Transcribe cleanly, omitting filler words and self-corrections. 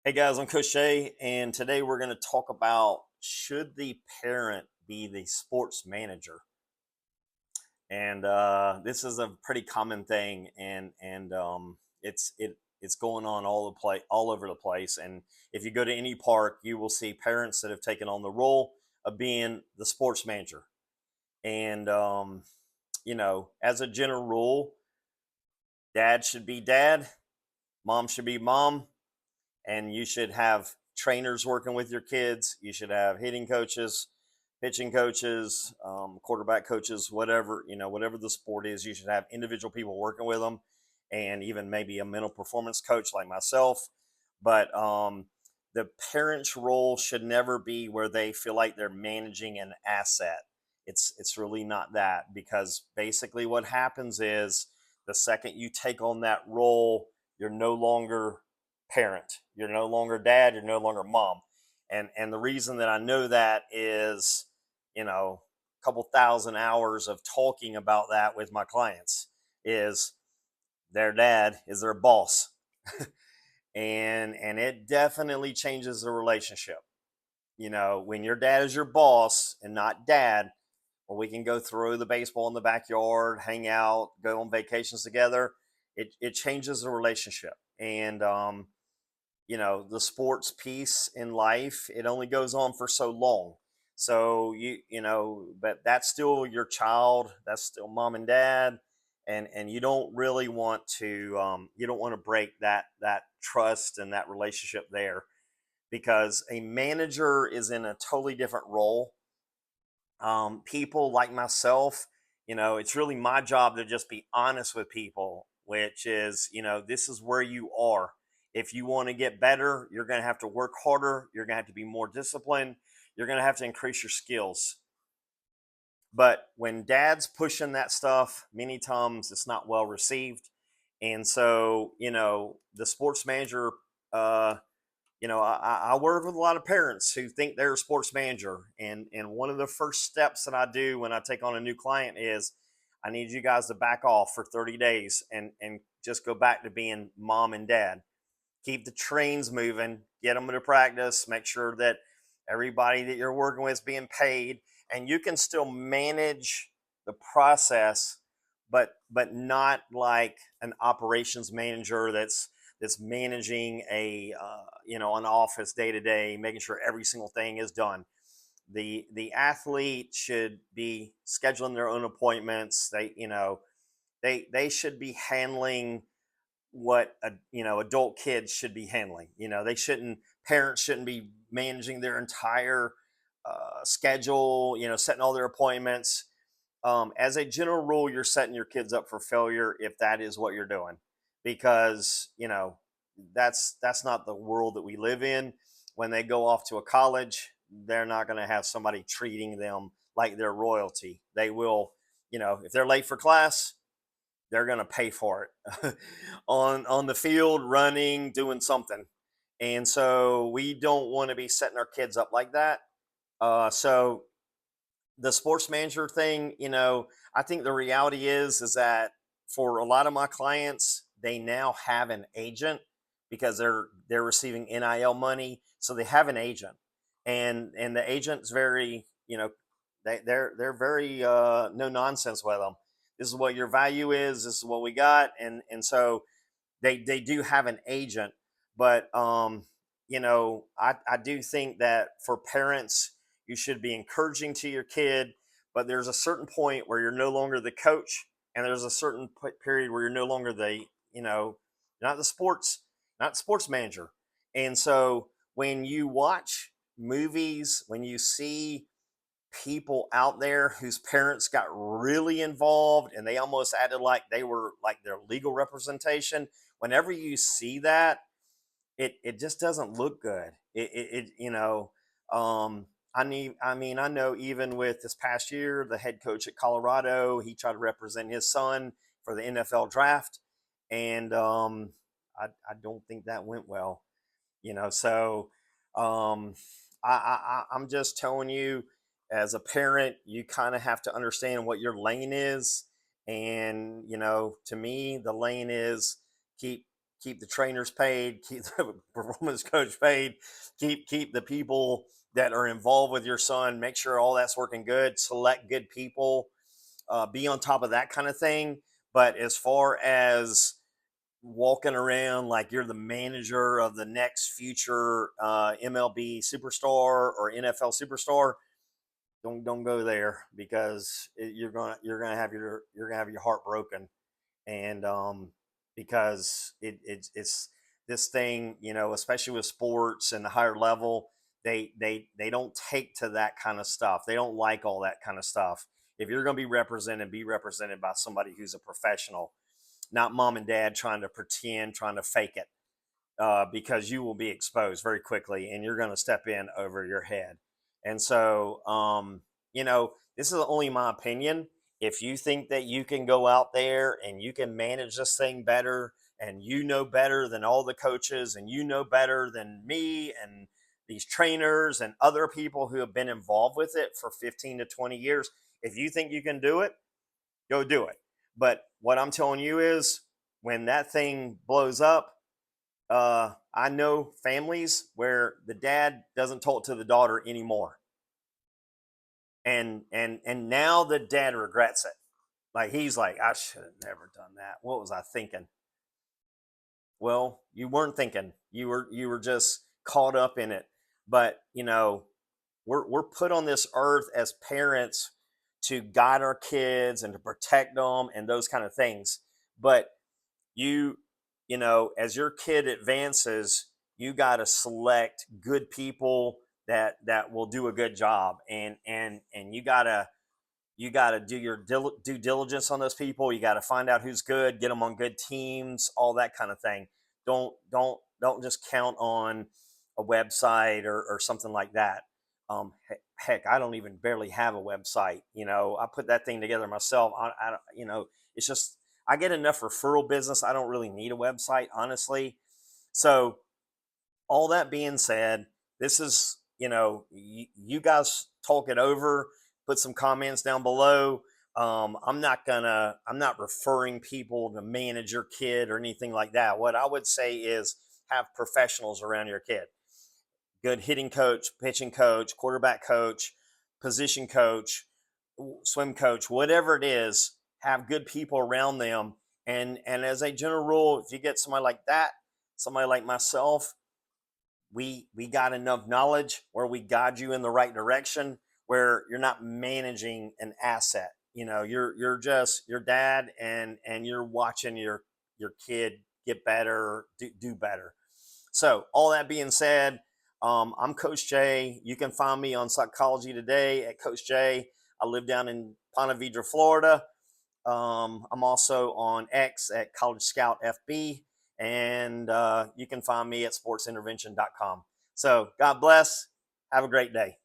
Hey guys, I'm Coach Shay, and today we're going to talk about should the parent be the sports manager? And this is a pretty common thing, and it's going on all over the place. And if you go to any park, you will see parents that have taken on the role of being the sports manager. And as a general rule, dad should be dad, mom should be mom, and you should have trainers working with your kids. You should have hitting coaches, pitching coaches, quarterback coaches, whatever the sport is. You should have individual people working with them, and even maybe a mental performance coach like myself. But the parent's role should never be where they feel like they're managing an asset. It's really not that, because basically what happens is the second you take on that role, you're no longer parent. You're no longer dad. You're no longer mom. And the reason that I know that is, a couple thousand hours of talking about that with my clients is their dad is their boss, and it definitely changes the relationship. When your dad is your boss and not dad, or we can go throw the baseball in the backyard, hang out, go on vacations together. It changes the relationship. And the sports piece in life, it only goes on for so long. So but that's still your child, that's still mom and dad. And you don't really want to you don't want to break that trust and that relationship there, because a manager is in a totally different role. People like myself, it's really my job to just be honest with people, which is, this is where you are. If you want to get better, you're going to have to work harder. You're going to have to be more disciplined. You're going to have to increase your skills. But when dad's pushing that stuff, many times it's not well received. And so, the sports manager, uh, I work with a lot of parents who think they're a sports manager, and one of the first steps that I do when I take on a new client is I need you guys to back off for 30 days and just go back to being mom and dad. Keep the trains moving, get them to practice, make sure that everybody that you're working with is being paid, and you can still manage the process, but not like an operations manager that's managing an office day to day, making sure every single thing is done. The athlete should be scheduling their own appointments. They should be handling what adult kids should be handling. They shouldn't Parents shouldn't be managing their entire schedule, setting all their appointments. As a general rule, you're setting your kids up for failure if that is what you're doing, because that's not the world that we live in. When they go off to a college, they're not going to have somebody treating them like they're royalty. They will, if they're late for class, they're going to pay for it on the field, running, doing something. And so we don't want to be setting our kids up like that. So the sports manager thing, I think the reality is that for a lot of my clients, they now have an agent because they're receiving NIL money, so they have an agent, and the agent's very, they're very no nonsense with them. This is what your value is. This is what we got, and so they do have an agent. But I do think that for parents, you should be encouraging to your kid, but there's a certain point where you're no longer the coach, and there's a certain period where you're no longer the, not the sports manager. And so when you watch movies, when you see people out there whose parents got really involved and they almost acted like they were like their legal representation, whenever you see that, it just doesn't look good. I know even with this past year, the head coach at Colorado, he tried to represent his son for the NFL draft, and I don't think that went well. So um, I'm just telling you, as a parent, you kind of have to understand what your lane is. And to me, the lane is keep keep the trainers paid, keep the performance coach paid, keep the people that are involved with your son, make sure all that's working good, select good people, be on top of that kind of thing. But as far as walking around like you're the manager of the next future MLB superstar or NFL superstar, don't go there, because you're gonna have your heart broken. And because it's this thing, especially with sports and the higher level, they don't take to that kind of stuff. They don't like all that kind of stuff. If you're going to be represented by somebody who's a professional, not mom and dad trying to pretend, trying to fake it, because you will be exposed very quickly and you're going to step in over your head. And so, this is only my opinion. If you think that you can go out there and you can manage this thing better, and you know better than all the coaches, and you know better than me and these trainers and other people who have been involved with it for 15 to 20 years, if you think you can do it, go do it. But what I'm telling you is, when that thing blows up, I know families where the dad doesn't talk to the daughter anymore, and now the dad regrets it. Like, he's like, I should have never done that. What was I thinking? Well, you weren't thinking. You were just caught up in it. But we're put on this earth as parents to guide our kids and to protect them and those kind of things. But you as your kid advances, you got to select good people that will do a good job, and you got to do your due diligence on those people. You got to find out who's good, get them on good teams, all that kind of thing. Don't just count on a website or something like that. Heck, I don't even barely have a website. I put that thing together myself. It's just, I get enough referral business. I don't really need a website, honestly. So, all that being said, this is, you guys talk it over, put some comments down below. I'm not referring people to manage your kid or anything like that. What I would say is, have professionals around your kid. Good hitting coach, pitching coach, quarterback coach, position coach, swim coach, whatever it is, have good people around them. And as a general rule, if you get somebody like that, somebody like myself, we got enough knowledge where we guide you in the right direction, where you're not managing an asset. You're just your dad, and you're watching your kid get better, do better. So, all that being said, I'm Coach Jay. You can find me on Psychology Today at Coach Jay. I live down in Ponte Vedra, Florida. I'm also on X at College Scout FB, and you can find me at sportsintervention.com. So, God bless. Have a great day.